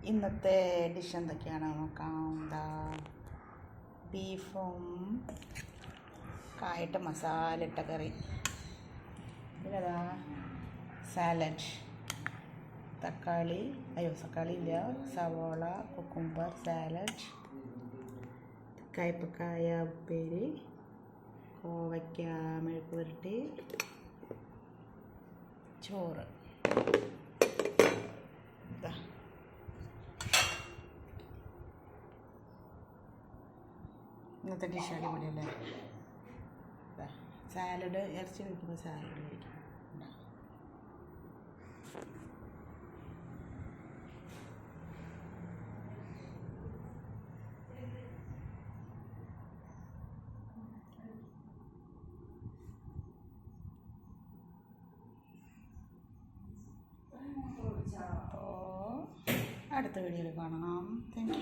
ഇന്നത്തെ ഡിഷ് എന്തൊക്കെയാണ് നോക്കാം. എന്താ ബീഫും കായിട്ട് മസാല ഇട്ട കറി, പിന്നെതാ സാലഡ്, തക്കാളി ഇല്ല, സവോള, കുക്കുംബർ സാലഡ്, കയ്പക്കായ ഉപ്പേരി, കോവയ്ക്ക മെഴുക്ക് പുരട്ടി, ചോറ്. ഇന്നത്തെ ഡിഷ് അടിപൊളിയല്ലേ. സാലഡ്, ഇറച്ചി കഴിക്കുമ്പോൾ സാലഡ് കഴിക്കും. അപ്പോൾ അടുത്ത വീഡിയോയിൽ കാണാം. Thank you.